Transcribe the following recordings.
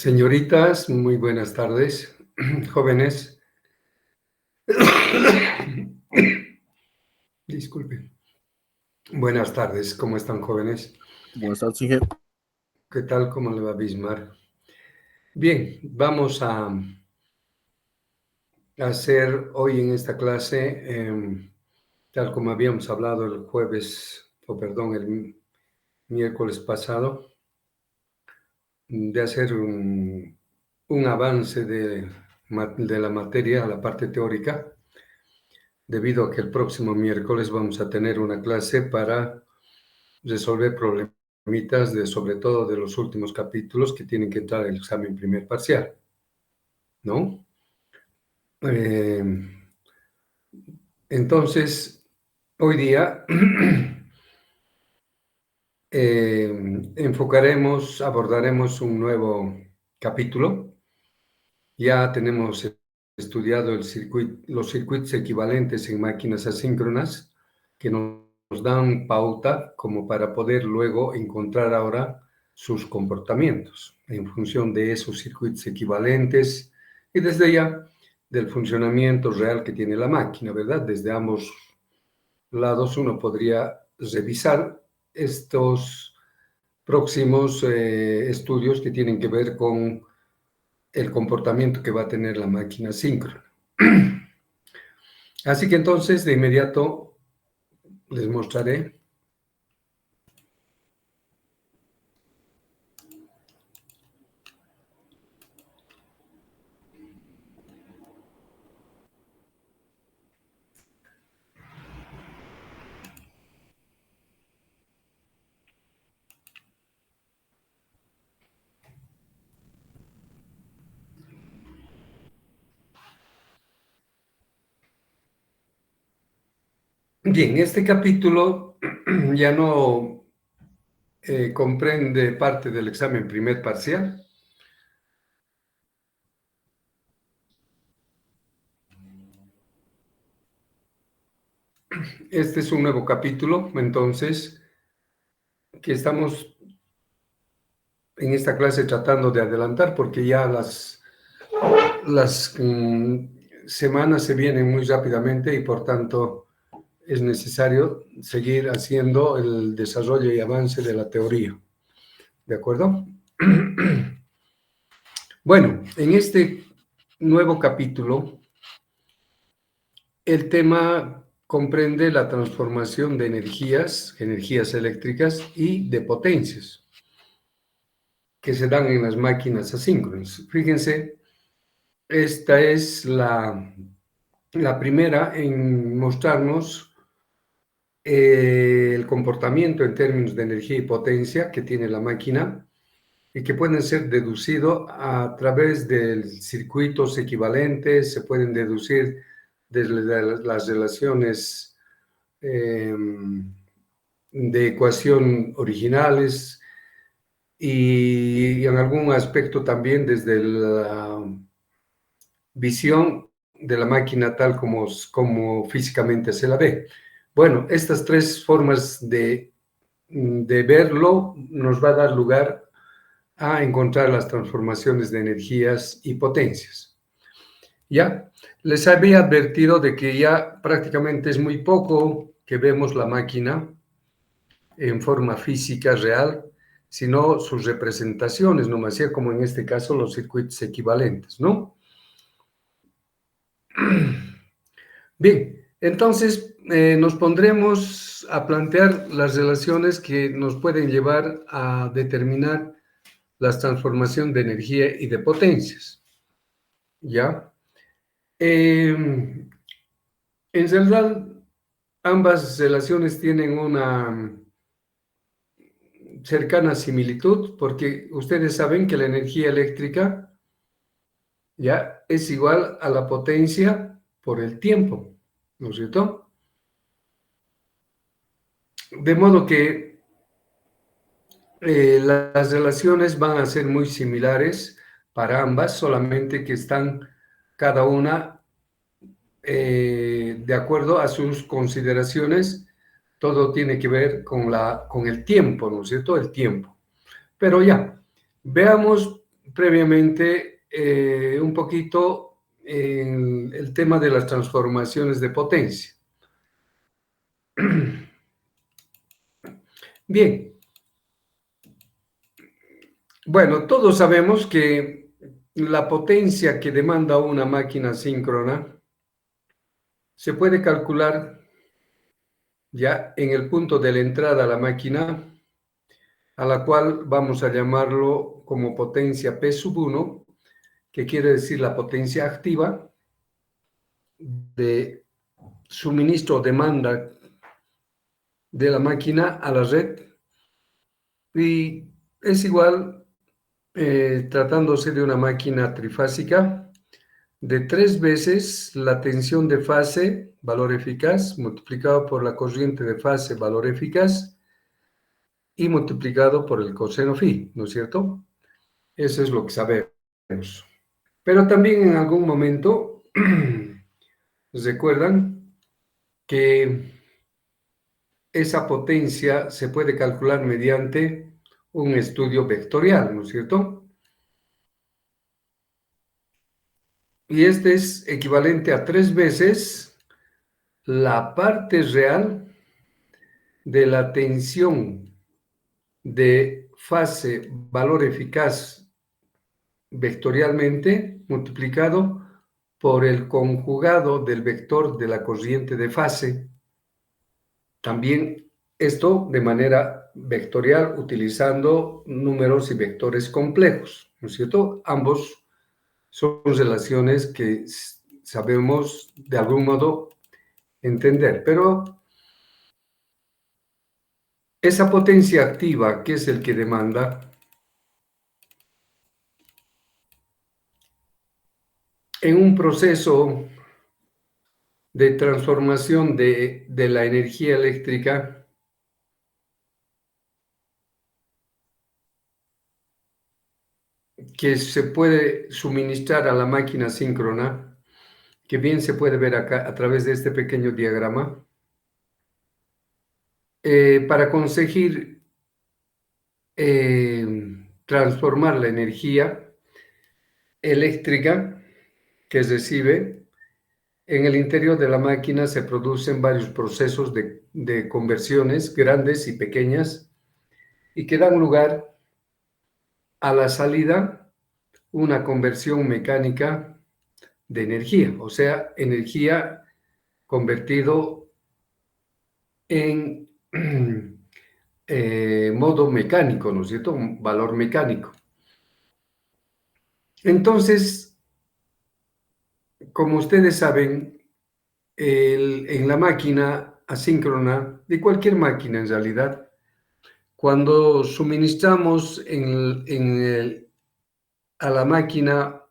Señoritas, muy buenas tardes. Jóvenes, disculpen. Buenas tardes, ¿cómo están, jóvenes? Buenas tardes, Inge. ¿Qué tal? ¿Cómo le va, Bismar? Bien, vamos a hacer hoy en esta clase, tal como habíamos hablado el el miércoles pasado, de hacer un avance de la materia a la parte teórica, debido a que el próximo miércoles vamos a tener una clase para resolver problemitas sobre todo de los últimos capítulos que tienen que entrar al examen primer parcial, ¿no? Entonces, hoy día abordaremos un nuevo capítulo. Ya tenemos estudiado los circuitos equivalentes en máquinas asíncronas que nos dan pauta como para poder luego encontrar ahora sus comportamientos en función de esos circuitos equivalentes y desde ya del funcionamiento real que tiene la máquina, ¿verdad? Desde ambos lados uno podría revisar estos próximos estudios que tienen que ver con el comportamiento que va a tener la máquina síncrona. Así que entonces de inmediato les mostraré bien. Este capítulo ya no comprende parte del examen primer parcial. Este es un nuevo capítulo, entonces, que estamos en esta clase tratando de adelantar porque ya las semanas se vienen muy rápidamente y por tanto es necesario seguir haciendo el desarrollo y avance de la teoría. ¿De acuerdo? Bueno, en este nuevo capítulo, el tema comprende la transformación de energías eléctricas y de potencias que se dan en las máquinas asíncronas. Fíjense, esta es la primera en mostrarnos el comportamiento en términos de energía y potencia que tiene la máquina y que pueden ser deducidos a través de circuitos equivalentes, se pueden deducir desde las relaciones de ecuación originales y en algún aspecto también desde la visión de la máquina tal como físicamente se la ve. Bueno, estas tres formas de verlo nos va a dar lugar a encontrar las transformaciones de energías y potencias. ¿Ya? Les había advertido de que ya prácticamente es muy poco que vemos la máquina en forma física real, sino sus representaciones, nomás sea como en este caso los circuitos equivalentes, ¿no? Bien, entonces nos pondremos a plantear las relaciones que nos pueden llevar a determinar la transformación de energía y de potencias. ¿Ya? En realidad, ambas relaciones tienen una cercana similitud porque ustedes saben que la energía eléctrica ya es igual a la potencia por el tiempo, ¿no es cierto? De modo que las relaciones van a ser muy similares para ambas, solamente que están cada una de acuerdo a sus consideraciones. Todo tiene que ver con el tiempo, ¿no es cierto? El tiempo. Pero ya, veamos previamente un poquito en el tema de las transformaciones de potencia. Bien, bueno, todos sabemos que la potencia que demanda una máquina síncrona se puede calcular ya en el punto de la entrada a la máquina, a la cual vamos a llamarlo como potencia P sub 1, que quiere decir la potencia activa de suministro o demanda de la máquina a la red, y es igual, tratándose de una máquina trifásica, de 3 veces la tensión de fase, valor eficaz, multiplicado por la corriente de fase, valor eficaz, y multiplicado por el coseno phi, ¿no es cierto? Eso es lo que sabemos. Pero también en algún momento, recuerdan que esa potencia se puede calcular mediante un estudio vectorial, ¿no es cierto? Y este es equivalente a 3 veces la parte real de la tensión de fase valor eficaz vectorialmente multiplicado por el conjugado del vector de la corriente de fase. También esto de manera vectorial utilizando números y vectores complejos, ¿no es cierto? Ambos son relaciones que sabemos de algún modo entender, pero esa potencia activa, que es el que demanda, en un proceso de transformación de la energía eléctrica, que se puede suministrar a la máquina síncrona, que bien se puede ver acá a través de este pequeño diagrama, para conseguir transformar la energía eléctrica que recibe. En el interior de la máquina se producen varios procesos de conversiones grandes y pequeñas, y que dan lugar a la salida, una conversión mecánica de energía, o sea, energía convertido en modo mecánico, ¿no es cierto? Un valor mecánico. Entonces, como ustedes saben, en la máquina asíncrona, de cualquier máquina en realidad, cuando suministramos a la máquina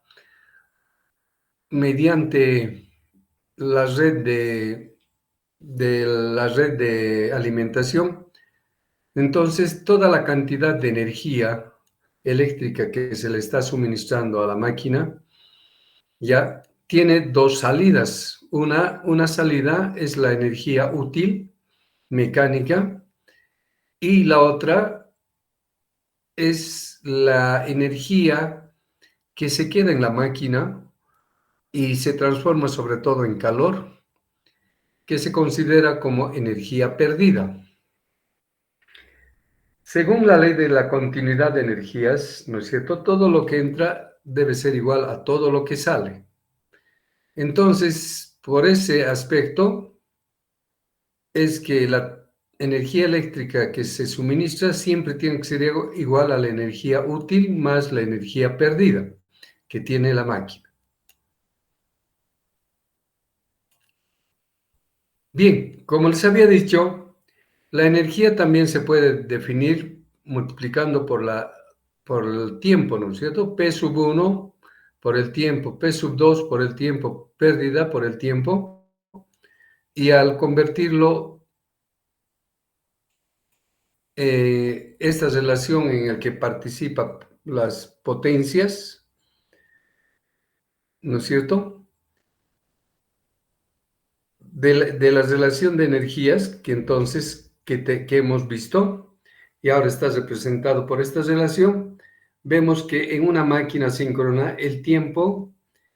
mediante la red la red de alimentación, entonces toda la cantidad de energía eléctrica que se le está suministrando a la máquina ya tiene dos salidas. Una salida es la energía útil mecánica, y la otra es la energía que se queda en la máquina y se transforma sobre todo en calor, que se considera como energía perdida. Según la ley de la continuidad de energías, ¿no es cierto? Todo lo que entra debe ser igual a todo lo que sale. Entonces, por ese aspecto, es que la energía eléctrica que se suministra siempre tiene que ser igual a la energía útil más la energía perdida que tiene la máquina. Bien, como les había dicho, la energía también se puede definir multiplicando por el tiempo, ¿no es cierto? P sub 1 por el tiempo, P sub 2 por el tiempo, pérdida por el tiempo, y al convertirlo, esta relación en la que participan las potencias, ¿no es cierto? De la relación de energías que entonces que hemos visto, y ahora está representado por esta relación, vemos que en una máquina síncrona el tiempo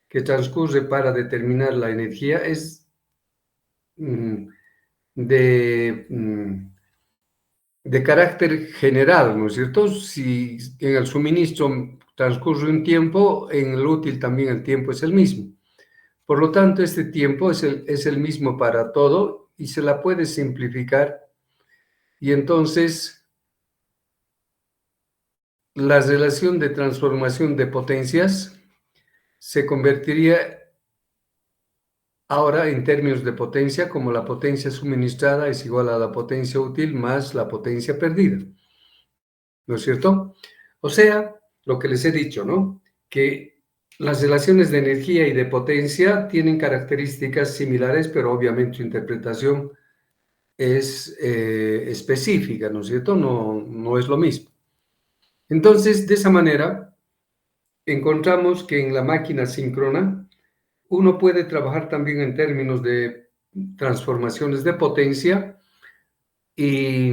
que transcurre para determinar la energía es de carácter general, ¿no es cierto? Si en el suministro transcurre un tiempo, en el útil también el tiempo es el mismo. Por lo tanto, este tiempo es el mismo para todo y se la puede simplificar. Y entonces, la relación de transformación de potencias se convertiría ahora en términos de potencia, como la potencia suministrada es igual a la potencia útil más la potencia perdida, ¿no es cierto? O sea, lo que les he dicho, ¿no? Que las relaciones de energía y de potencia tienen características similares, pero obviamente su interpretación es específica, ¿no es cierto? No es lo mismo. Entonces, de esa manera, encontramos que en la máquina síncrona uno puede trabajar también en términos de transformaciones de potencia y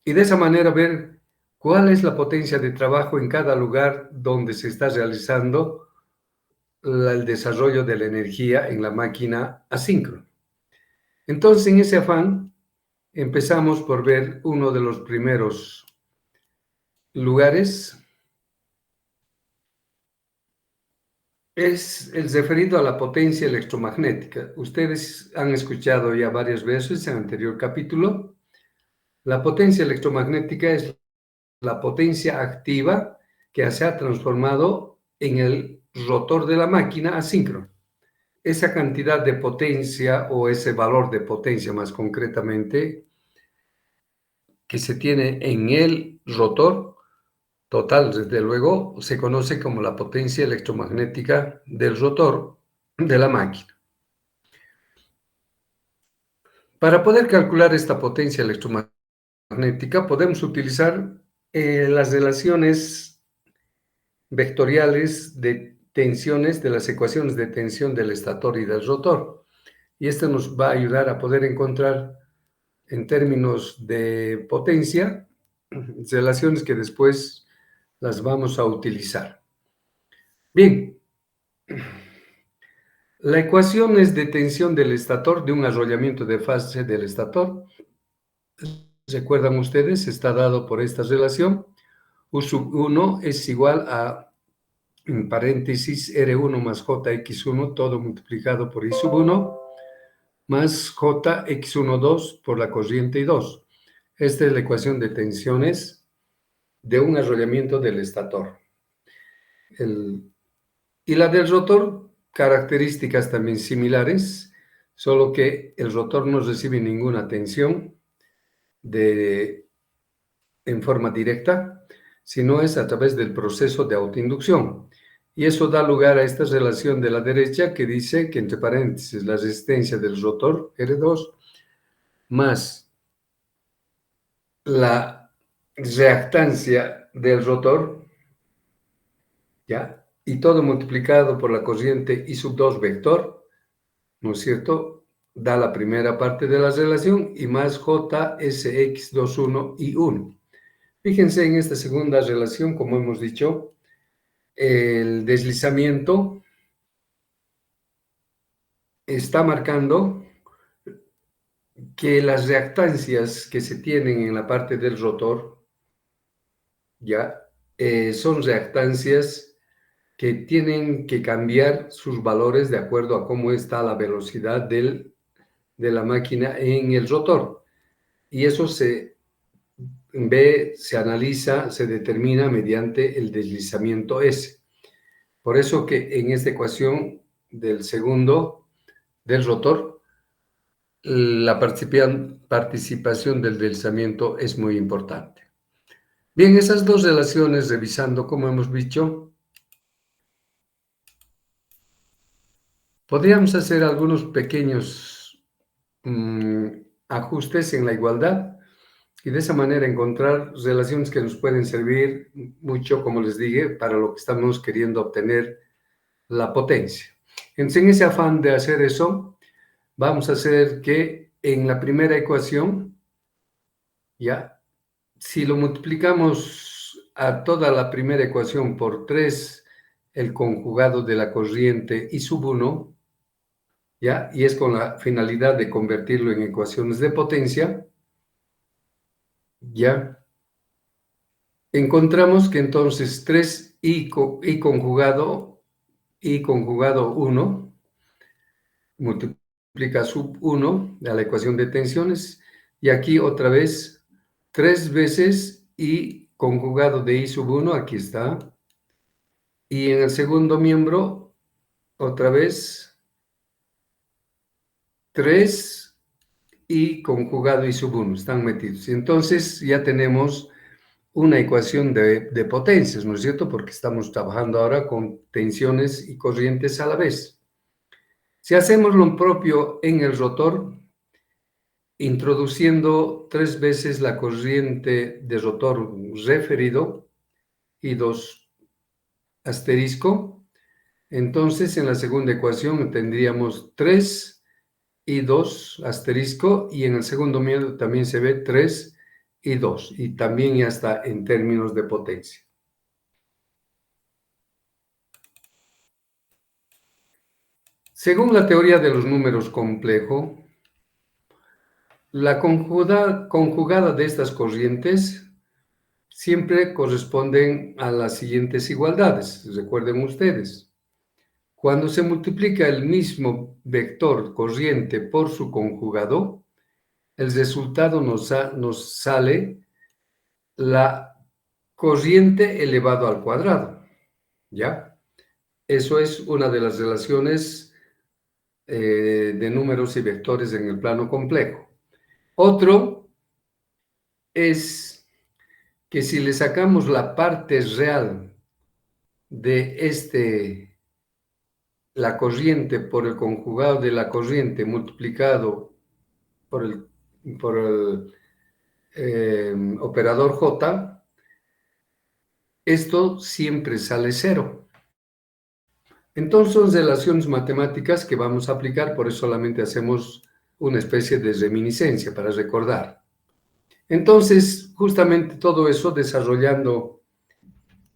de esa manera ver cuál es la potencia de trabajo en cada lugar donde se está realizando el desarrollo de la energía en la máquina asíncrona. Entonces, en ese afán, empezamos por ver uno de los primeros lugares, es el referido a la potencia electromagnética. Ustedes han escuchado ya varias veces en el anterior capítulo. La potencia electromagnética es la potencia activa que se ha transformado en el rotor de la máquina asíncrona. Esa cantidad de potencia o ese valor de potencia más concretamente que se tiene en el rotor total, desde luego, se conoce como la potencia electromagnética del rotor de la máquina. Para poder calcular esta potencia electromagnética podemos utilizar las relaciones vectoriales de tensiones de las ecuaciones de tensión del estator y del rotor. Y esto nos va a ayudar a poder encontrar en términos de potencia relaciones que después las vamos a utilizar. Bien, la ecuación es de tensión del estator, de un arrollamiento de fase del estator. ¿Recuerdan ustedes? Está dado por esta relación. U sub 1 es igual a, en paréntesis, R1 más JX1, todo multiplicado por I sub 1, más JX12 por la corriente I2. Esta es la ecuación de tensiones de un arrollamiento del estator. Y la del rotor, características también similares, solo que el rotor no recibe ninguna tensión en forma directa, sino es a través del proceso de autoinducción. Y eso da lugar a esta relación de la derecha que dice que, entre paréntesis, la resistencia del rotor, R2, más la reactancia del rotor, ¿ya? Y todo multiplicado por la corriente I sub 2 vector, ¿no es cierto? Da la primera parte de la relación y más JSX21 y 1. Fíjense en esta segunda relación, como hemos dicho, el deslizamiento está marcando que las reactancias que se tienen en la parte del rotor ya son reactancias que tienen que cambiar sus valores de acuerdo a cómo está la velocidad de la máquina en el rotor. Y eso se analiza, se determina mediante el deslizamiento S. Por eso que en esta ecuación del segundo del rotor, la participación del deslizamiento es muy importante. Bien, esas dos relaciones, revisando como hemos dicho, podríamos hacer algunos pequeños ajustes en la igualdad y de esa manera encontrar relaciones que nos pueden servir mucho, como les dije, para lo que estamos queriendo obtener la potencia. Entonces, en ese afán de hacer eso, vamos a hacer que en la primera ecuación, ya, si lo multiplicamos a toda la primera ecuación por 3 el conjugado de la corriente I sub 1, ¿ya? Y es con la finalidad de convertirlo en ecuaciones de potencia, ¿ya? Encontramos que entonces 3i conjugado 1 multiplica sub 1 a la ecuación de tensiones, y aquí otra vez 3 veces i conjugado de i sub 1, aquí está, y en el segundo miembro otra vez 3 i conjugado i sub 1 están metidos. Y entonces ya tenemos una ecuación de potencias, ¿no es cierto? Porque estamos trabajando ahora con tensiones y corrientes a la vez. Si hacemos lo propio en el rotor, introduciendo 3 veces la corriente de rotor referido y 2 asterisco, entonces en la segunda ecuación tendríamos 3 y 2 asterisco, y en el segundo medio también se ve 3 y 2, y también ya está en términos de potencia. Según la teoría de los números complejos, la conjugada de estas corrientes siempre corresponden a las siguientes igualdades. Recuerden ustedes, cuando se multiplica el mismo vector corriente por su conjugado, el resultado nos sale la corriente elevado al cuadrado, ¿ya? Eso es una de las relaciones de números y vectores en el plano complejo. Otro es que si le sacamos la parte real de la corriente por el conjugado de la corriente multiplicado por el operador J, esto siempre sale cero. Entonces son relaciones matemáticas que vamos a aplicar, por eso solamente hacemos una especie de reminiscencia para recordar. Entonces, justamente todo eso desarrollando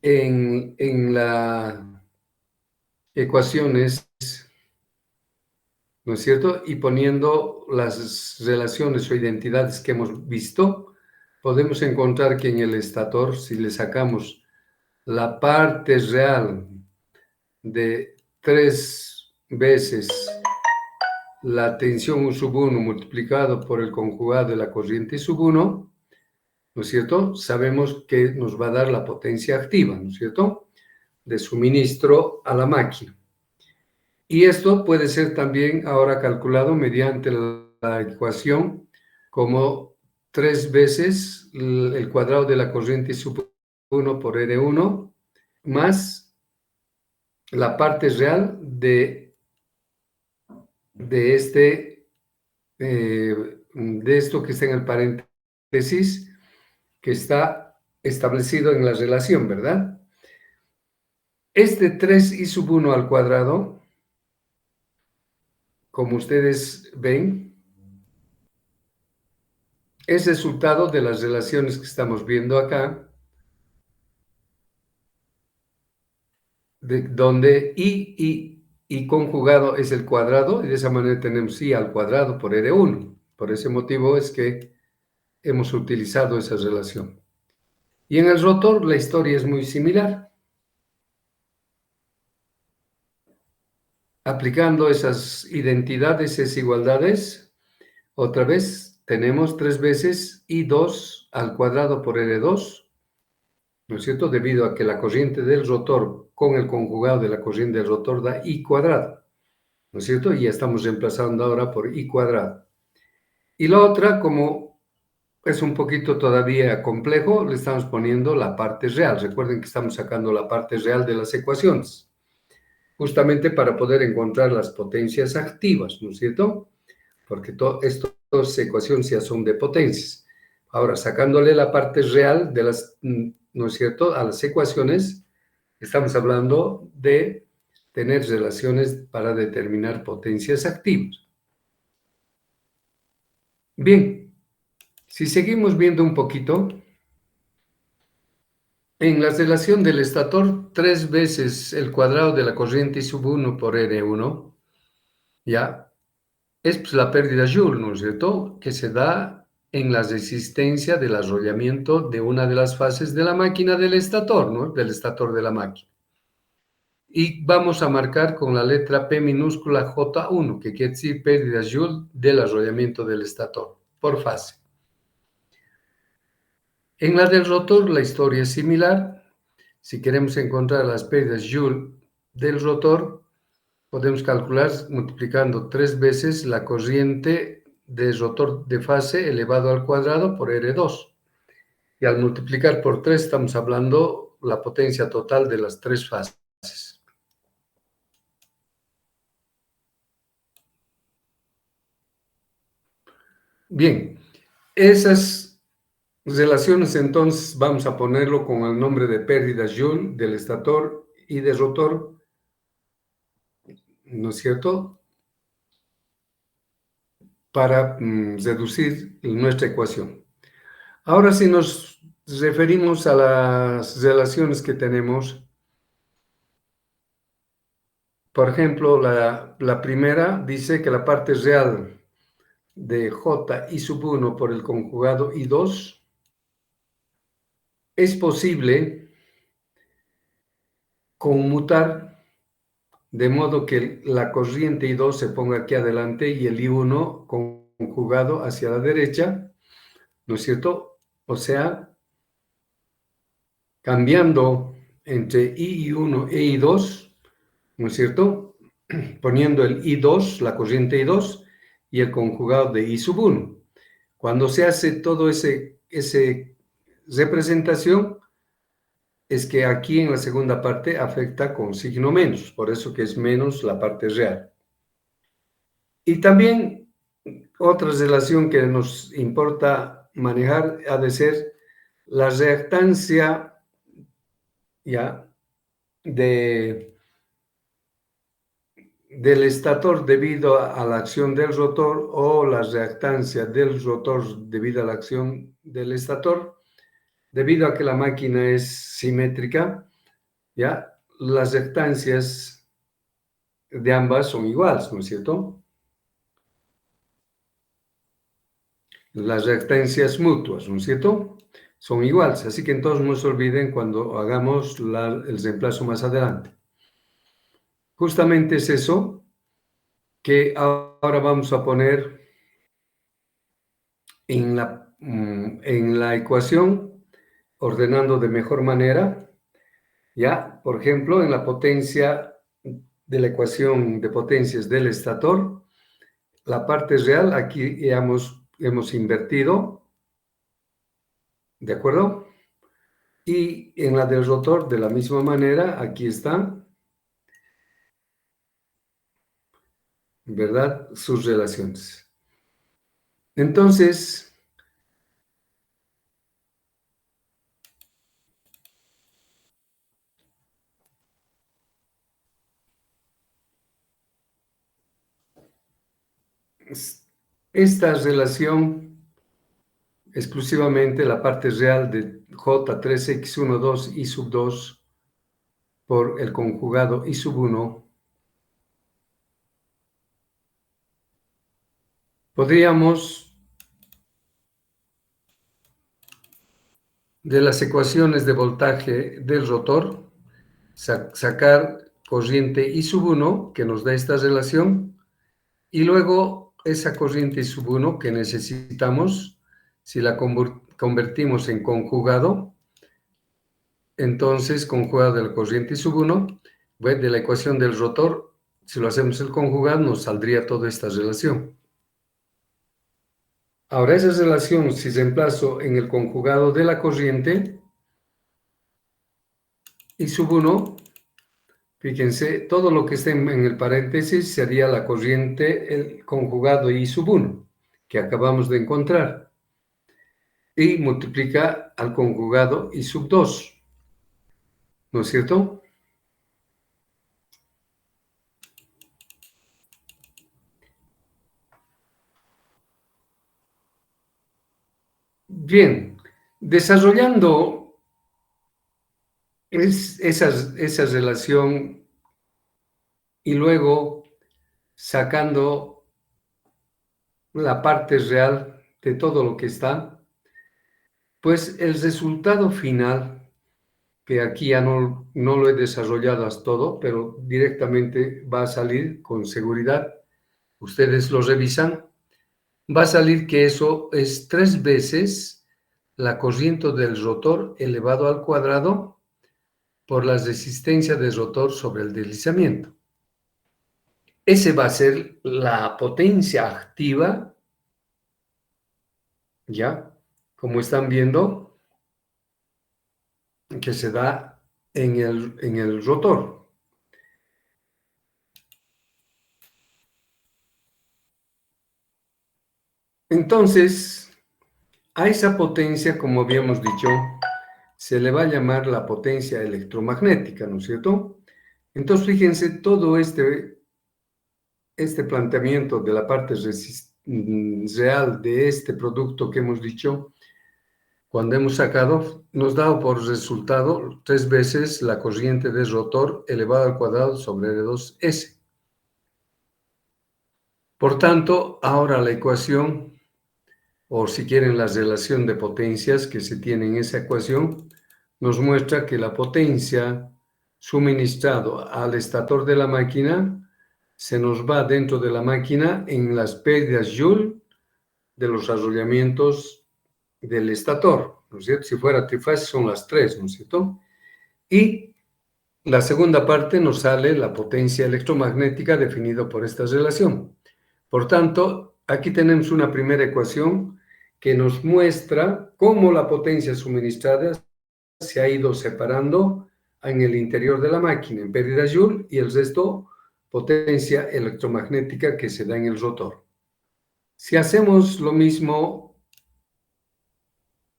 en las ecuaciones, ¿no es cierto? Y poniendo las relaciones o identidades que hemos visto, podemos encontrar que en el estator, si le sacamos la parte real de 3 veces la tensión U sub 1 multiplicado por el conjugado de la corriente I sub 1, ¿no es cierto? Sabemos que nos va a dar la potencia activa, ¿no es cierto?, de suministro a la máquina. Y esto puede ser también ahora calculado mediante la ecuación como 3 veces el cuadrado de la corriente I sub 1 por R1 más la parte real de esto que está en el paréntesis, que está establecido en la relación, ¿verdad? Este 3i sub 1 al cuadrado, como ustedes ven, es resultado de las relaciones que estamos viendo acá, donde i conjugado es el cuadrado, y de esa manera tenemos i al cuadrado por R1. Por ese motivo es que hemos utilizado esa relación. Y en el rotor la historia es muy similar. Aplicando esas identidades, esas igualdades, otra vez tenemos 3 veces i2 al cuadrado por R2, ¿no es cierto? Debido a que la corriente del rotor con el conjugado de la corriente del rotor da i cuadrado, ¿no es cierto? Y ya estamos reemplazando ahora por i cuadrado. Y la otra, como es un poquito todavía complejo, le estamos poniendo la parte real. Recuerden que estamos sacando la parte real de las ecuaciones, justamente para poder encontrar las potencias activas, ¿no es cierto? Porque estas ecuaciones ya son de potencias. Ahora, sacándole la parte real de las, ¿no es cierto?, a las ecuaciones, estamos hablando de tener relaciones para determinar potencias activas. Bien, si seguimos viendo un poquito, En la relación del estator, 3 veces el cuadrado de la corriente I sub 1 por R1, ¿ya? Es pues, la pérdida Joule, ¿no es cierto?, que se da en la resistencia del arrollamiento de una de las fases de la máquina del estator, ¿no?, del estator de la máquina. Y vamos a marcar con la letra P minúscula J1, que quiere decir pérdida Joule del arrollamiento del estator, por fase. En la del rotor la historia es similar. Si queremos encontrar las pérdidas Joule del rotor, podemos calcular multiplicando 3 veces la corriente del rotor de fase elevado al cuadrado por R2. Y al multiplicar por 3 estamos hablando la potencia total de las 3 fases. Bien, esas relaciones entonces vamos a ponerlo con el nombre de pérdidas Joule del estator y del rotor, ¿no es cierto?, para reducir nuestra ecuación. Ahora, si nos referimos a las relaciones que tenemos, por ejemplo, la primera dice que la parte real de J I sub 1 por el conjugado I2 es posible conmutar de modo que la corriente I2 se ponga aquí adelante y el I1 conjugado hacia la derecha, ¿no es cierto? O sea, cambiando entre I1 e I2, ¿no es cierto?, poniendo el I2, la corriente I2, y el conjugado de I sub 1. Cuando se hace todo ese representación, es que aquí en la segunda parte afecta con signo menos, por eso que es menos la parte real. Y también otra relación que nos importa manejar ha de ser la reactancia, ya, del estator debido a la acción del rotor o la reactancia del rotor debido a la acción del estator, debido a que la máquina es simétrica, ¿ya? Las reactancias de ambas son iguales, ¿no es cierto? Las reactancias mutuas, ¿no es cierto?, son iguales, así que entonces no se olviden cuando hagamos el reemplazo más adelante. Justamente es eso que ahora vamos a poner en la ecuación, ordenando de mejor manera, ¿ya? Por ejemplo, en la potencia de la ecuación de potencias del estator, la parte real aquí hemos invertido, ¿de acuerdo? Y en la del rotor, de la misma manera, aquí está, ¿verdad?, sus relaciones. Entonces, esta relación, exclusivamente la parte real de J3X12 I sub 2 por el conjugado I sub 1, podríamos, de las ecuaciones de voltaje del rotor, sacar corriente I sub 1, que nos da esta relación, y luego esa corriente I sub 1 que necesitamos, si la convertimos en conjugado, entonces conjugado de la corriente I sub 1, de la ecuación del rotor, si lo hacemos el conjugado, nos saldría toda esta relación. Ahora, esa relación, si reemplazo en el conjugado de la corriente, I sub 1, fíjense, todo lo que esté en el paréntesis sería la corriente, el conjugado I sub 1, que acabamos de encontrar, y multiplica al conjugado I sub 2, ¿no es cierto? Bien, desarrollando es esa relación y luego sacando la parte real de todo lo que está, pues el resultado final, que aquí ya no lo he desarrollado hasta todo, pero directamente va a salir con seguridad, ustedes lo revisan, va a salir que eso es 3 veces la corriente del rotor elevado al cuadrado por la resistencia del rotor sobre el deslizamiento. Ese va a ser la potencia activa, ¿ya? Como están viendo, que se da en el rotor. Entonces, a esa potencia, como habíamos dicho, se le va a llamar la potencia electromagnética, ¿no es cierto? Entonces, fíjense, todo este planteamiento de la parte real de este producto que hemos dicho, cuando hemos sacado, nos da por resultado 3 veces la corriente de rotor elevado al cuadrado sobre R2S. Por tanto, ahora la ecuación, o si quieren la relación de potencias que se tiene en esa ecuación, nos muestra que la potencia suministrado al estator de la máquina se nos va dentro de la máquina en las pérdidas Joule de los arrollamientos del estator, ¿no es cierto? Si fuera trifásico son las 3, ¿no es cierto? Y la segunda parte nos sale la potencia electromagnética definida por esta relación. Por tanto, aquí tenemos una primera ecuación que nos muestra cómo la potencia suministrada se ha ido separando en el interior de la máquina, en pérdida Joule, y el resto potencia electromagnética que se da en el rotor. Si hacemos lo mismo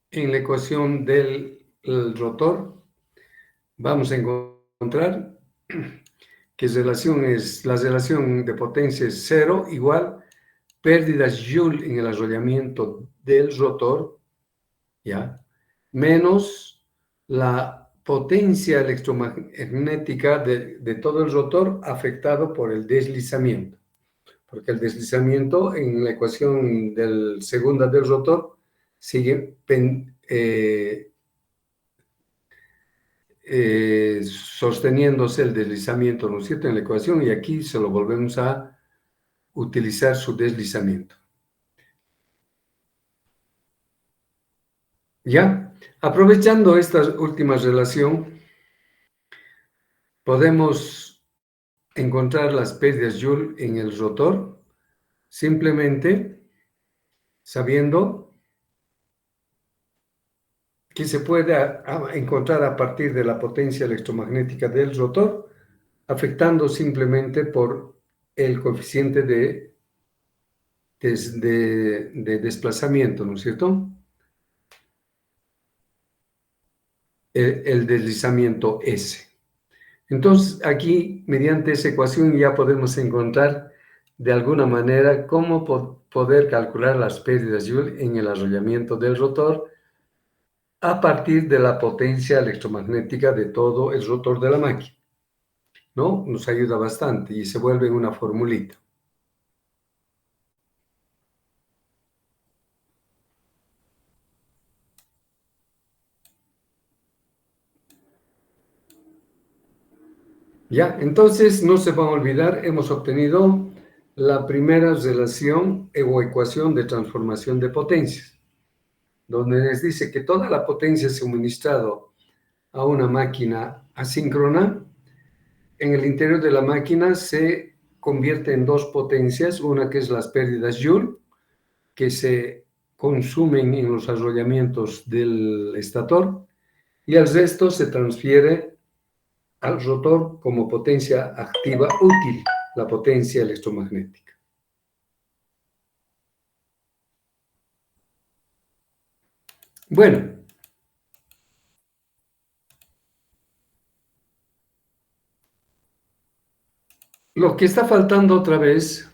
en la ecuación del rotor, vamos a encontrar que la relación de potencia es 0 igual pérdidas Joule en el arrollamiento del rotor, ¿ya? Menos la potencia electromagnética de todo el rotor afectado por el deslizamiento. Porque el deslizamiento en la ecuación segunda del rotor sigue sosteniéndose el deslizamiento, ¿no es cierto?, en la ecuación, y aquí se lo volvemos a utilizar su deslizamiento. ¿Ya? Aprovechando esta última relación, podemos encontrar las pérdidas Joule en el rotor simplemente sabiendo que se puede encontrar a partir de la potencia electromagnética del rotor, afectando simplemente por el coeficiente de desplazamiento, ¿no es cierto? El deslizamiento S. Entonces, aquí, mediante esa ecuación, ya podemos encontrar de alguna manera cómo poder calcular las pérdidas Joule en el arrollamiento del rotor a partir de la potencia electromagnética de todo el rotor de la máquina, ¿no? Nos ayuda bastante y se vuelve una formulita. Ya, entonces no se va a olvidar, hemos obtenido la primera relación o ecuación de transformación de potencias, donde les dice que toda la potencia suministrada a una máquina asíncrona, en el interior de la máquina se convierte en dos potencias, una que es las pérdidas Joule, que se consumen en los arrollamientos del estator, y el resto se transfiere al rotor como potencia activa útil, la potencia electromagnética. Bueno, lo que está faltando otra vez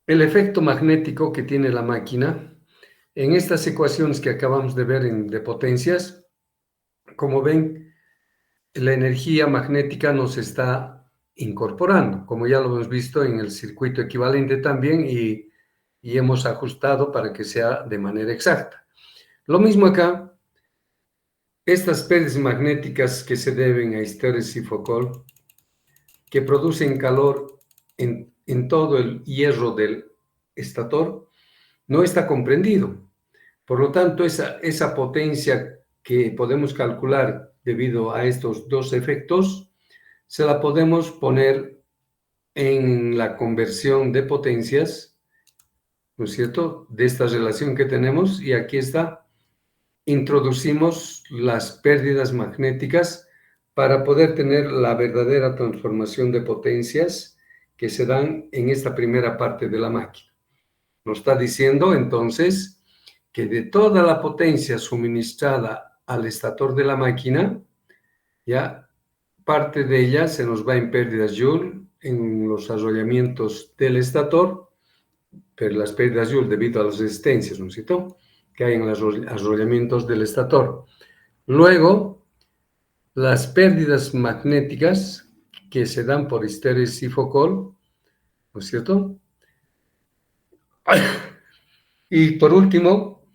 el efecto magnético que tiene la máquina en estas ecuaciones que acabamos de ver de potencias. Como ven, la energía magnética nos está incorporando, como ya lo hemos visto en el circuito equivalente también, y hemos ajustado para que sea de manera exacta. Lo mismo acá, estas pérdidas magnéticas que se deben a histéresis y Foucault, que producen calor en todo el hierro del estator, no está comprendido. Por lo tanto, esa potencia que podemos calcular debido a estos dos efectos, se la podemos poner en la conversión de potencias, ¿no es cierto?, de esta relación que tenemos, y aquí está, introducimos las pérdidas magnéticas para poder tener la verdadera transformación de potencias que se dan en esta primera parte de la máquina. Nos está diciendo entonces que de toda la potencia suministrada al estator de la máquina, ya parte de ella se nos va en pérdidas Joule en los arrollamientos del estator, pero las pérdidas Joule debido a las resistencias, ¿no es cierto?, que hay en los arrollamientos del estator. Luego, las pérdidas magnéticas que se dan por histéresis y Foucault, ¿no es cierto? Y por último,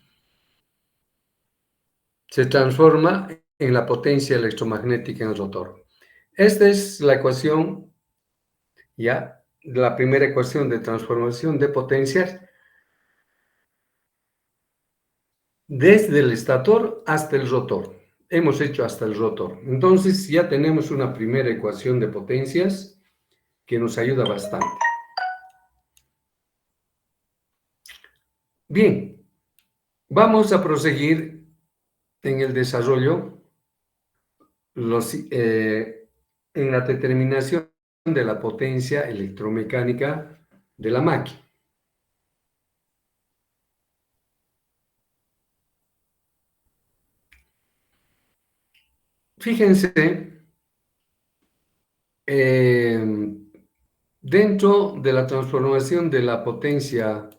se transforma en la potencia electromagnética en el rotor. Esta es la ecuación, ya, la primera ecuación de transformación de potencias desde el estator hasta el rotor. Hemos hecho hasta el rotor. Entonces ya tenemos una primera ecuación de potencias que nos ayuda bastante. Bien, vamos a proseguir en el desarrollo en la determinación de la potencia electromecánica de la máquina. Fíjense, dentro de la transformación de la potencia,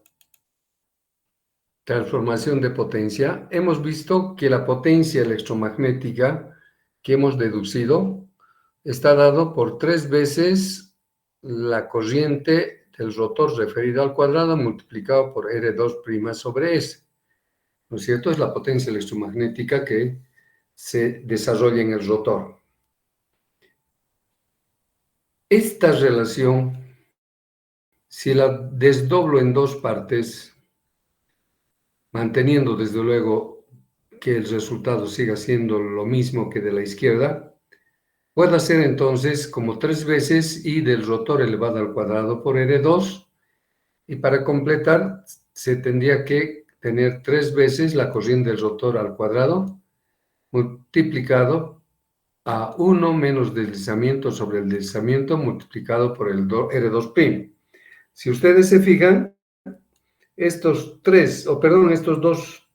hemos visto que la potencia electromagnética que hemos deducido está dado por 3 veces la corriente del rotor referido al cuadrado multiplicado por R2' sobre S. ¿No es cierto? Es la potencia electromagnética que se desarrolla en el rotor. Esta relación, si la desdoblo en dos partes, manteniendo desde luego que el resultado siga siendo lo mismo que de la izquierda, puedo hacer entonces como 3 veces I del rotor elevado al cuadrado por R2, y para completar se tendría que tener 3 veces la corriente del rotor al cuadrado multiplicado a 1 menos deslizamiento sobre el deslizamiento multiplicado por el R2'. Si ustedes se fijan, estos dos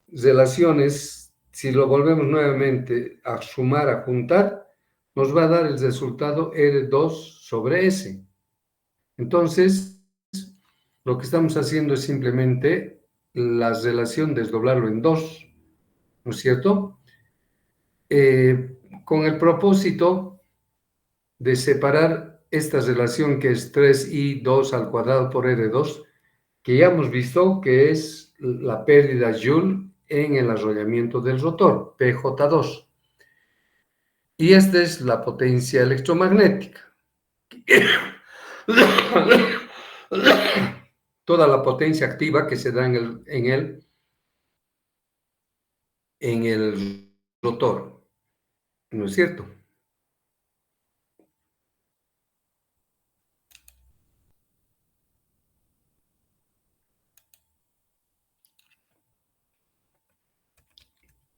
relaciones, si lo volvemos nuevamente a sumar, a juntar, nos va a dar el resultado R2 sobre S. Entonces, lo que estamos haciendo es simplemente la relación desdoblarlo en dos, ¿no es cierto? Con el propósito de separar esta relación que es 3i2 al cuadrado por R2, que ya hemos visto que es la pérdida Joule en el arrollamiento del rotor, PJ2. Y esta es la potencia electromagnética. Toda la potencia activa que se da en el rotor, ¿no es cierto?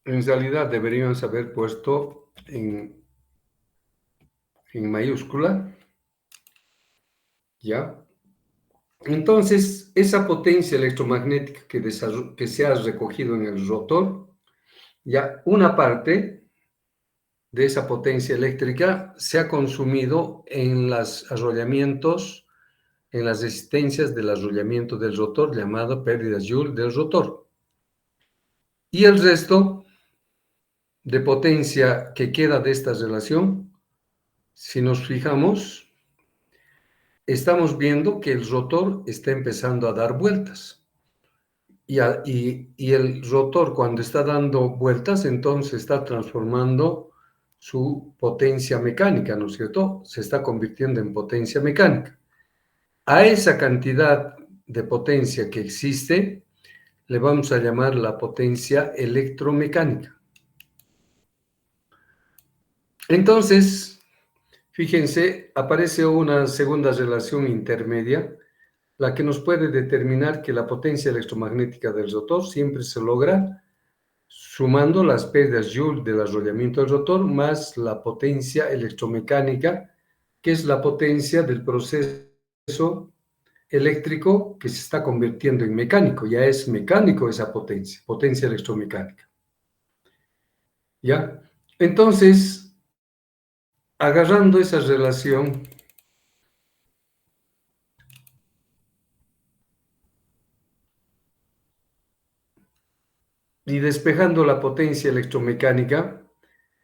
En realidad deberíamos haber puesto en mayúscula, ¿ya? Entonces, esa potencia electromagnética que se ha recogido en el rotor, ya una parte de esa potencia eléctrica se ha consumido en los arrollamientos en las resistencias del arrollamiento del rotor, llamado pérdidas Joule del rotor. Y el resto de potencia que queda de esta relación, si nos fijamos, estamos viendo que el rotor está empezando a dar vueltas. Y el rotor, cuando está dando vueltas, entonces está transformando su potencia mecánica, ¿no es cierto? Se está convirtiendo en potencia mecánica. A esa cantidad de potencia que existe, le vamos a llamar la potencia electromecánica. Entonces, fíjense, aparece una segunda relación intermedia, la que nos puede determinar que la potencia electromagnética del rotor siempre se logra sumando las pérdidas Joule del arrollamiento del rotor más la potencia electromecánica, que es la potencia del proceso eléctrico que se está convirtiendo en mecánico. Ya es mecánico esa potencia, potencia electromecánica. ¿Ya? Entonces, agarrando esa relación, y despejando la potencia electromecánica,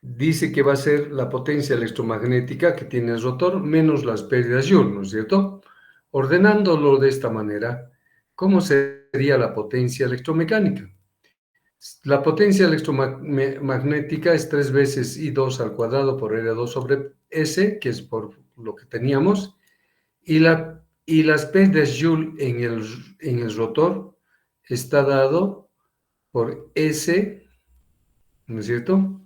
dice que va a ser la potencia electromagnética que tiene el rotor menos las pérdidas Joule, ¿no es cierto? Ordenándolo de esta manera, ¿cómo sería la potencia electromecánica? La potencia electromagnética es 3 veces I2 al cuadrado por R2 sobre S, que es por lo que teníamos, y las pérdidas Joule en el rotor está dado por S, ¿no es cierto?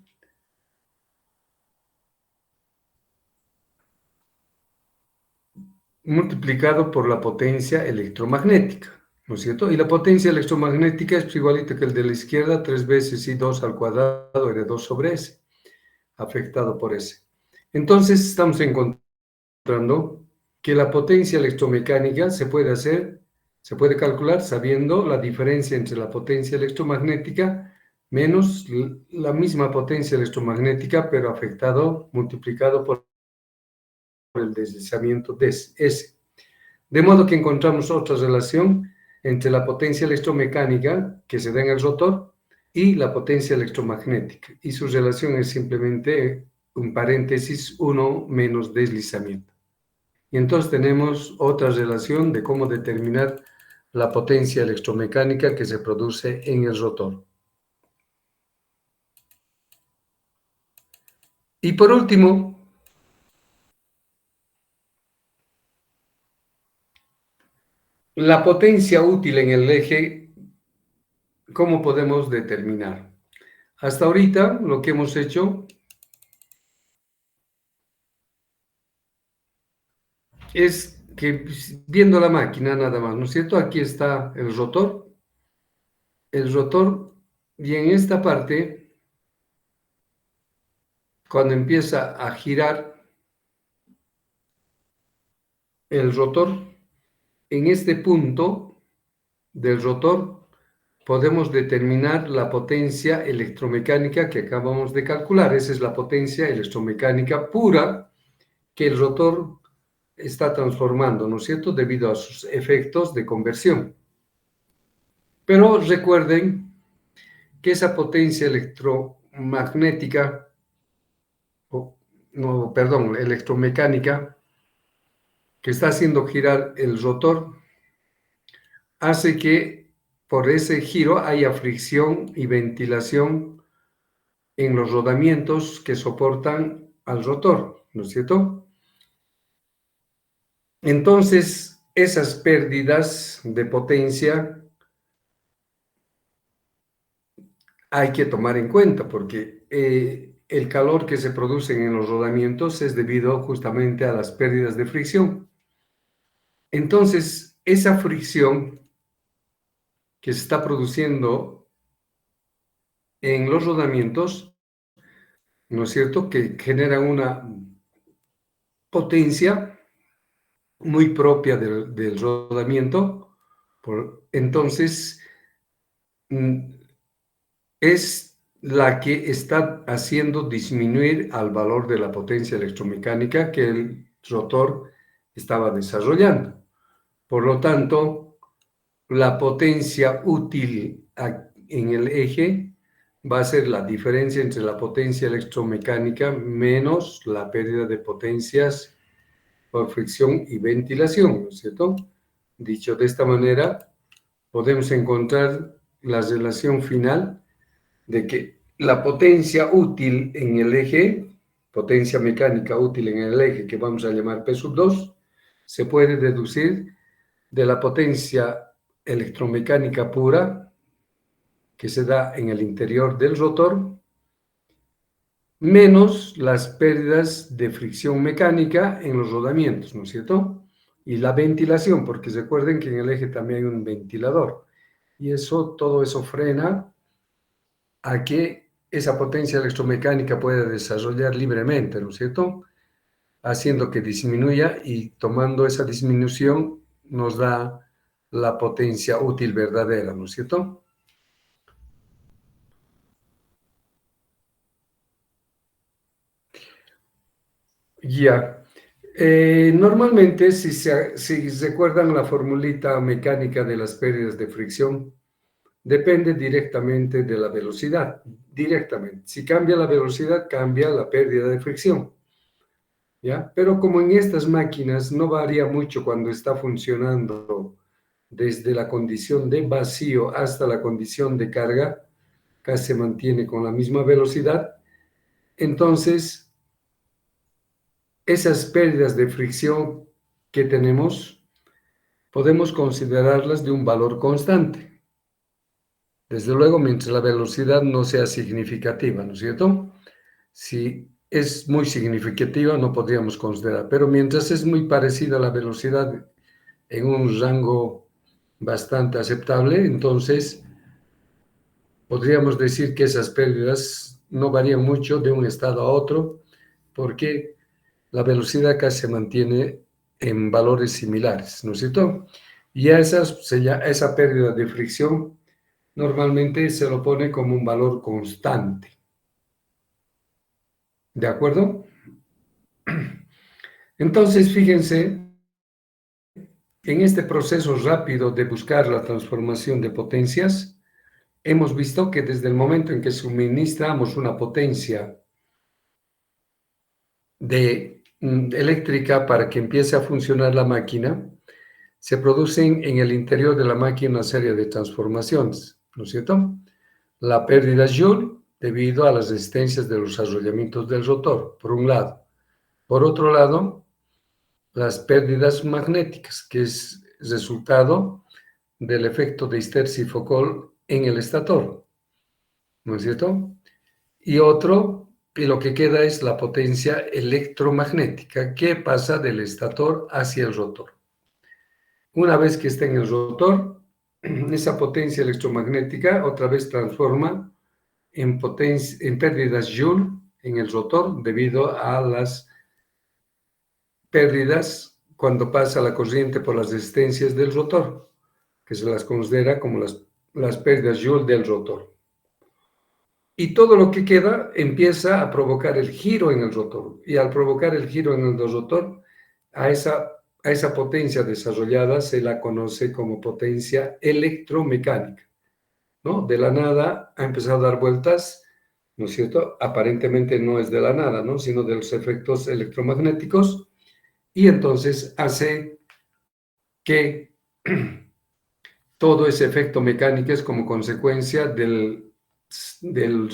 Multiplicado por la potencia electromagnética, ¿no es cierto? Y la potencia electromagnética es igualita que el de la izquierda, 3 veces I2 al cuadrado, R2 sobre S, afectado por S. Entonces, estamos encontrando que la potencia electromecánica se puede calcular sabiendo la diferencia entre la potencia electromagnética menos la misma potencia electromagnética, pero afectado, multiplicado por el deslizamiento de S. De modo que encontramos otra relación entre la potencia electromecánica que se da en el rotor y la potencia electromagnética. Y su relación es simplemente un paréntesis 1 menos deslizamiento. Y entonces tenemos otra relación de cómo determinar la potencia electromecánica que se produce en el rotor. Y por último, la potencia útil en el eje, ¿cómo podemos determinar? Hasta ahorita lo que hemos hecho es que viendo la máquina nada más, ¿no es cierto? Aquí está el rotor, y en esta parte, cuando empieza a girar el rotor, en este punto del rotor podemos determinar la potencia electromecánica que acabamos de calcular. Esa es la potencia electromecánica pura que el rotor está transformando, ¿no es cierto?, debido a sus efectos de conversión. Pero recuerden que esa potencia electromagnética, no, perdón, electromecánica, que está haciendo girar el rotor, hace que por ese giro haya fricción y ventilación en los rodamientos que soportan al rotor, ¿no es cierto? Entonces, esas pérdidas de potencia hay que tomar en cuenta porque el calor que se produce en los rodamientos es debido justamente a las pérdidas de fricción. Entonces, esa fricción que se está produciendo en los rodamientos, ¿no es cierto?, que genera una potencia muy propia del rodamiento, entonces es la que está haciendo disminuir al valor de la potencia electromecánica que el rotor estaba desarrollando. Por lo tanto, la potencia útil en el eje va a ser la diferencia entre la potencia electromecánica menos la pérdida de potencias por fricción y ventilación, ¿no es cierto? Dicho de esta manera, podemos encontrar la relación final de que la potencia útil en el eje, potencia mecánica útil en el eje, que vamos a llamar P sub 2, se puede deducir de la potencia electromecánica pura que se da en el interior del rotor, menos las pérdidas de fricción mecánica en los rodamientos, ¿no es cierto? Y la ventilación, porque recuerden que en el eje también hay un ventilador. Y eso, todo eso frena a que esa potencia electromecánica pueda desarrollar libremente, ¿no es cierto? Haciendo que disminuya y tomando esa disminución nos da la potencia útil verdadera, ¿no es cierto? Ya. Normalmente, si recuerdan la formulita mecánica de las pérdidas de fricción, depende directamente de la velocidad, directamente. Si cambia la velocidad, cambia la pérdida de fricción, ¿ya? Pero como en estas máquinas no varía mucho cuando está funcionando desde la condición de vacío hasta la condición de carga, casi se mantiene con la misma velocidad, entonces esas pérdidas de fricción que tenemos podemos considerarlas de un valor constante. Desde luego, mientras la velocidad no sea significativa, ¿no es cierto? Si es muy significativa, no podríamos considerar, pero mientras es muy parecida a la velocidad en un rango bastante aceptable, entonces podríamos decir que esas pérdidas no varían mucho de un estado a otro, porque la velocidad casi se mantiene en valores similares, ¿no es cierto? Y a esa pérdida de fricción normalmente se lo pone como un valor constante. ¿De acuerdo? Entonces, fíjense, en este proceso rápido de buscar la transformación de potencias, hemos visto que desde el momento en que suministramos una potencia eléctrica para que empiece a funcionar la máquina, se producen en el interior de la máquina una serie de transformaciones, ¿no es cierto? La pérdida Joule debido a las resistencias de los arrollamientos del rotor, por un lado. Por otro lado, las pérdidas magnéticas, que es resultado del efecto de Sterzi-Foucault en el estator, ¿no es cierto? Y lo que queda es la potencia electromagnética que pasa del estator hacia el rotor. Una vez que está en el rotor, esa potencia electromagnética otra vez transforma en pérdidas Joule en el rotor debido a las pérdidas cuando pasa la corriente por las resistencias del rotor, que se las considera como las pérdidas Joule del rotor. Y todo lo que queda empieza a provocar el giro en el rotor. Y al provocar el giro en el rotor, a esa potencia desarrollada se la conoce como potencia electromecánica, ¿no? De la nada ha empezado a dar vueltas, ¿no es cierto? Aparentemente no es de la nada, ¿no? Sino de los efectos electromagnéticos, y entonces hace que todo ese efecto mecánico es como consecuencia del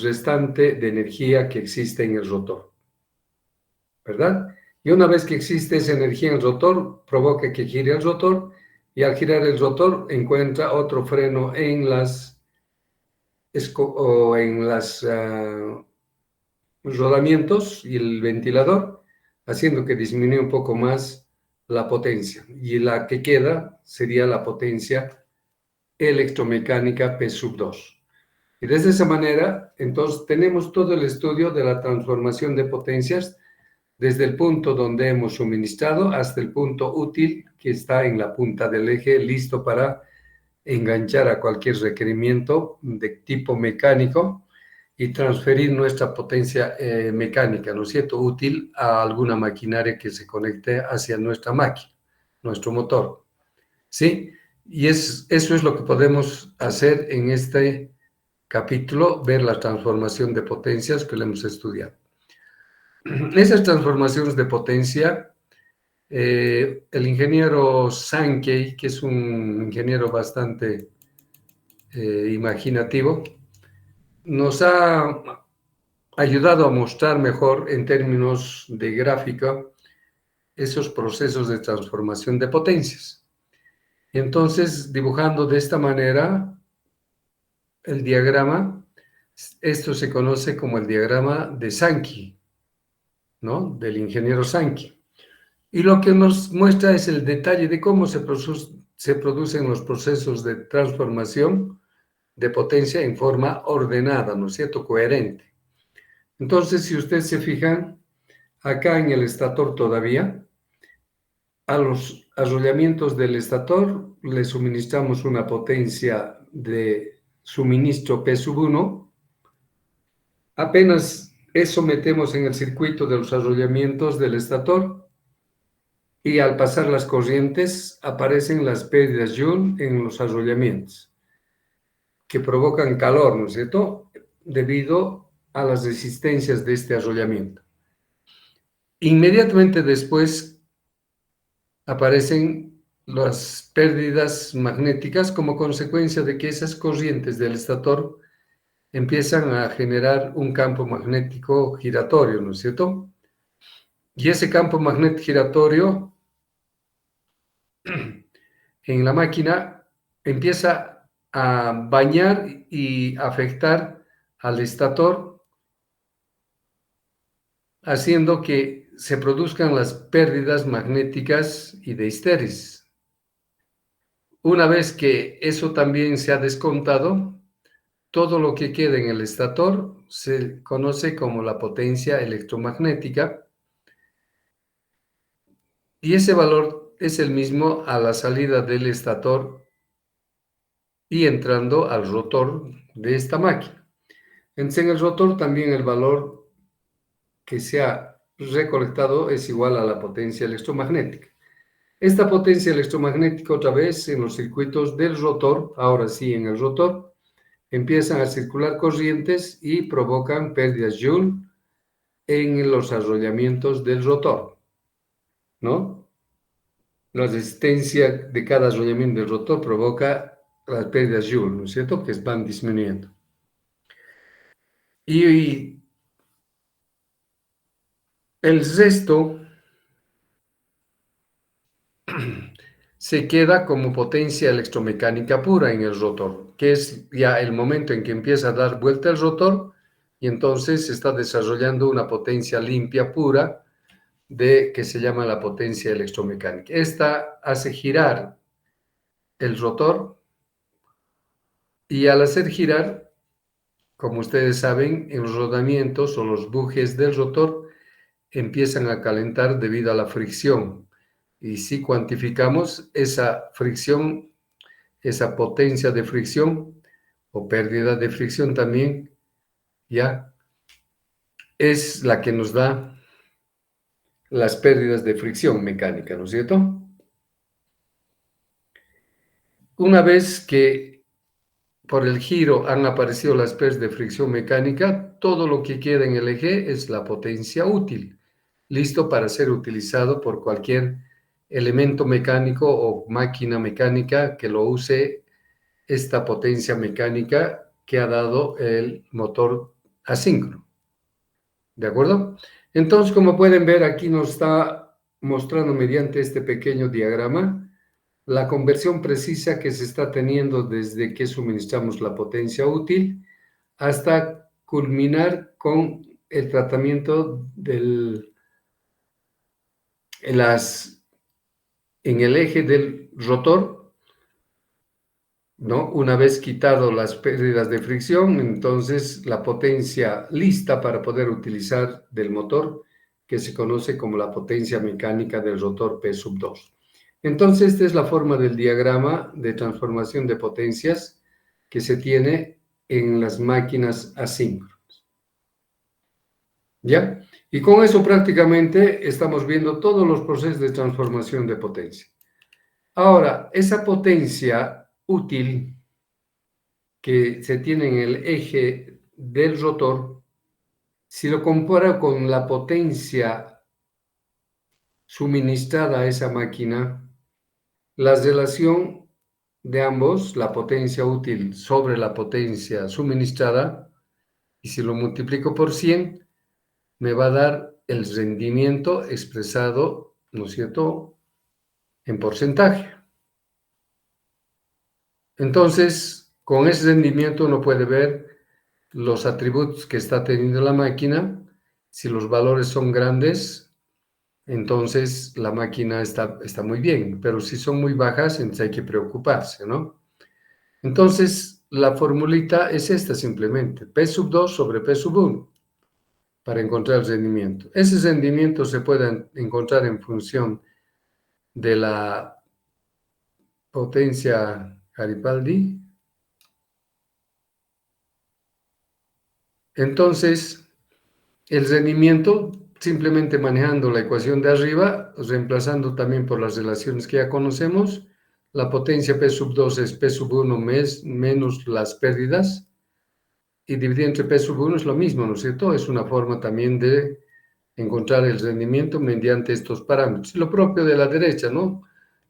restante de energía que existe en el rotor, ¿verdad? Y una vez que existe esa energía en el rotor, provoca que gire el rotor, y al girar el rotor encuentra otro freno en las rodamientos y el ventilador, haciendo que disminuya un poco más la potencia. Y la que queda sería la potencia electromecánica P sub 2. Y desde esa manera, entonces, tenemos todo el estudio de la transformación de potencias desde el punto donde hemos suministrado hasta el punto útil que está en la punta del eje, listo para enganchar a cualquier requerimiento de tipo mecánico y transferir nuestra potencia mecánica, ¿no es cierto?, útil a alguna maquinaria que se conecte hacia nuestra máquina, nuestro motor. ¿sí? Y eso es lo que podemos hacer en este capítulo, ver la transformación de potencias que lo hemos estudiado. Esas transformaciones de potencia, el ingeniero Sankey, que es un ingeniero bastante imaginativo, nos ha ayudado a mostrar mejor en términos de gráfica esos procesos de transformación de potencias. Entonces, dibujando de esta manera el diagrama, esto se conoce como el diagrama de Sankey, ¿no? Del ingeniero Sankey. Y lo que nos muestra es el detalle de cómo se producen los procesos de transformación de potencia en forma ordenada, ¿no es cierto? Coherente. Entonces, si ustedes se fijan, acá en el estator todavía, a los arrollamientos del estator le suministramos una potencia de suministro P1. Apenas eso metemos en el circuito de los arrollamientos del estator y al pasar las corrientes aparecen las pérdidas Joule en los arrollamientos que provocan calor, ¿no es cierto? Debido a las resistencias de este arrollamiento. Inmediatamente después aparecen las pérdidas magnéticas como consecuencia de que esas corrientes del estator empiezan a generar un campo magnético giratorio, ¿no es cierto? Y ese campo magnético giratorio en la máquina empieza a bañar y afectar al estator, haciendo que se produzcan las pérdidas magnéticas y de histéresis. Una vez que eso también se ha descontado, todo lo que queda en el estator se conoce como la potencia electromagnética y ese valor es el mismo a la salida del estator y entrando al rotor de esta máquina. Entonces, en el rotor también el valor que se ha recolectado es igual a la potencia electromagnética. Esta potencia electromagnética, otra vez en los circuitos del rotor, ahora sí en el rotor, empiezan a circular corrientes y provocan pérdidas Joule en los arrollamientos del rotor, ¿no? La resistencia de cada arrollamiento del rotor provoca las pérdidas Joule, ¿no es cierto? Que van disminuyendo. Y el resto se queda como potencia electromecánica pura en el rotor, que es ya el momento en que empieza a dar vuelta el rotor y entonces se está desarrollando una potencia limpia pura que se llama la potencia electromecánica. Esta hace girar el rotor y al hacer girar, como ustedes saben, en los rodamientos o los bujes del rotor empiezan a calentar debido a la fricción. Y si cuantificamos esa fricción, esa potencia de fricción o pérdida de fricción también, ya es la que nos da las pérdidas de fricción mecánica, ¿no es cierto? Una vez que por el giro han aparecido las pérdidas de fricción mecánica, todo lo que queda en el eje es la potencia útil, listo para ser utilizado por cualquier elemento mecánico o máquina mecánica que lo use esta potencia mecánica que ha dado el motor asíncrono. ¿De acuerdo? Entonces, como pueden ver, aquí nos está mostrando mediante este pequeño diagrama la conversión precisa que se está teniendo desde que suministramos la potencia útil hasta culminar con el tratamiento en el eje del rotor, ¿no? Una vez quitado las pérdidas de fricción, entonces la potencia lista para poder utilizar del motor, que se conoce como la potencia mecánica del rotor P2. Entonces, esta es la forma del diagrama de transformación de potencias que se tiene en las máquinas asíncronas. ¿Ya? Y con eso prácticamente estamos viendo todos los procesos de transformación de potencia. Ahora, esa potencia útil que se tiene en el eje del rotor, si lo compara con la potencia suministrada a esa máquina, la relación de ambos, la potencia útil sobre la potencia suministrada, y si lo multiplico por 100, me va a dar el rendimiento expresado, ¿no es cierto?, en porcentaje. Entonces, con ese rendimiento uno puede ver los atributos que está teniendo la máquina. Si los valores son grandes, entonces la máquina está muy bien, pero si son muy bajas, entonces hay que preocuparse, ¿no? Entonces, la formulita es esta simplemente, P sub 2 sobre P sub 1, para encontrar el rendimiento. Ese rendimiento se puede encontrar en función de la potencia Garibaldi. Entonces, el rendimiento, simplemente manejando la ecuación de arriba, reemplazando también por las relaciones que ya conocemos, la potencia P sub 2 es P sub 1 menos las pérdidas, y dividir entre P sub 1 es lo mismo, ¿no es cierto? Es una forma también de encontrar el rendimiento mediante estos parámetros. Lo propio de la derecha, ¿no?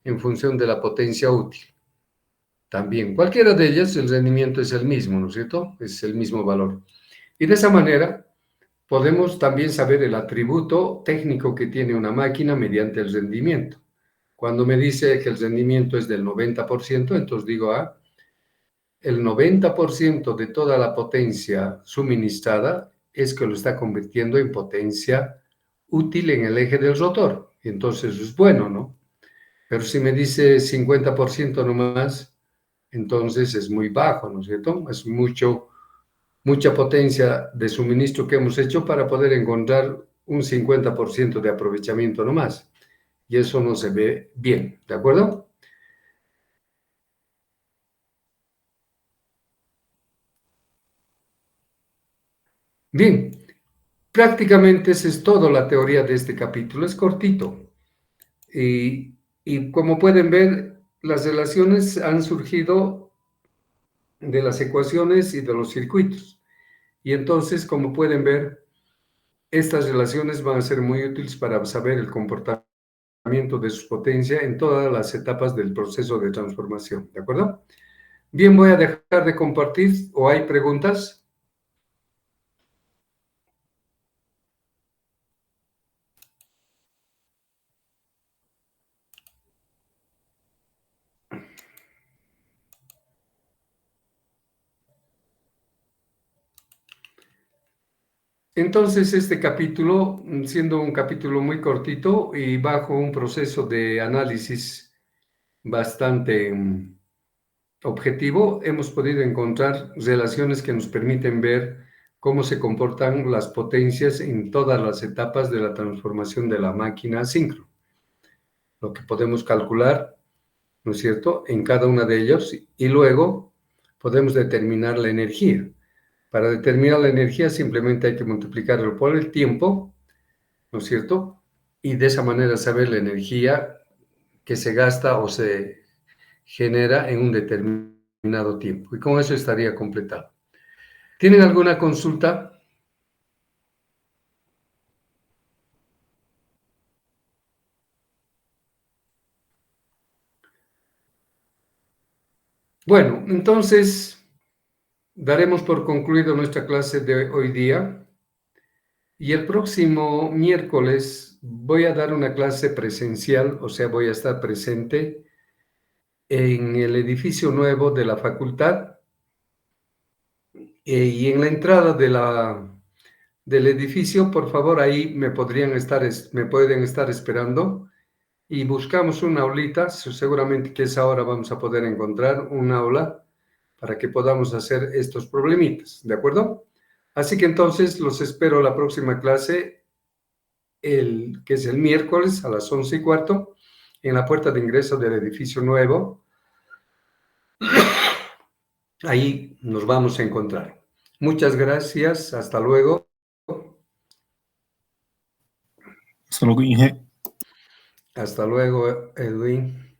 En función de la potencia útil. También, cualquiera de ellas, el rendimiento es el mismo, ¿no es cierto? Es el mismo valor. Y de esa manera, podemos también saber el atributo técnico que tiene una máquina mediante el rendimiento. Cuando me dice que el rendimiento es del 90%, entonces digo, el 90% de toda la potencia suministrada es que lo está convirtiendo en potencia útil en el eje del rotor. Y entonces es bueno, ¿no? Pero si me dice 50% nomás, entonces es muy bajo, ¿no es cierto? Es mucha potencia de suministro que hemos hecho para poder encontrar un 50% de aprovechamiento nomás. Y eso no se ve bien, ¿de acuerdo? Bien, prácticamente esa es toda la teoría de este capítulo. Es cortito. Y como pueden ver, las relaciones han surgido de las ecuaciones y de los circuitos. Y entonces, como pueden ver, estas relaciones van a ser muy útiles para saber el comportamiento de su potencia en todas las etapas del proceso de transformación, ¿de acuerdo? Bien, voy a dejar de compartir, ¿o hay preguntas? Entonces, este capítulo, siendo un capítulo muy cortito y bajo un proceso de análisis bastante objetivo, hemos podido encontrar relaciones que nos permiten ver cómo se comportan las potencias en todas las etapas de la transformación de la máquina síncrona. Lo que podemos calcular, ¿no es cierto?, en cada una de ellos, y luego podemos determinar la energía. Para determinar la energía simplemente hay que multiplicarlo por el tiempo, ¿no es cierto? Y de esa manera saber la energía que se gasta o se genera en un determinado tiempo. Y con eso estaría completado. ¿Tienen alguna consulta? Bueno, entonces daremos por concluido nuestra clase de hoy día. Y el próximo miércoles voy a dar una clase presencial, o sea, voy a estar presente en el edificio nuevo de la facultad, y en la entrada del edificio, por favor, ahí me pueden estar esperando, y buscamos una aulita, seguramente que esa hora vamos a poder encontrar una aula para que podamos hacer estos problemitas, ¿de acuerdo? Así que entonces los espero la próxima clase, que es el miércoles a las 11:15, en la puerta de ingreso del edificio nuevo. Ahí nos vamos a encontrar. Muchas gracias, hasta luego. Hasta luego, Inge. Hasta luego, Edwin.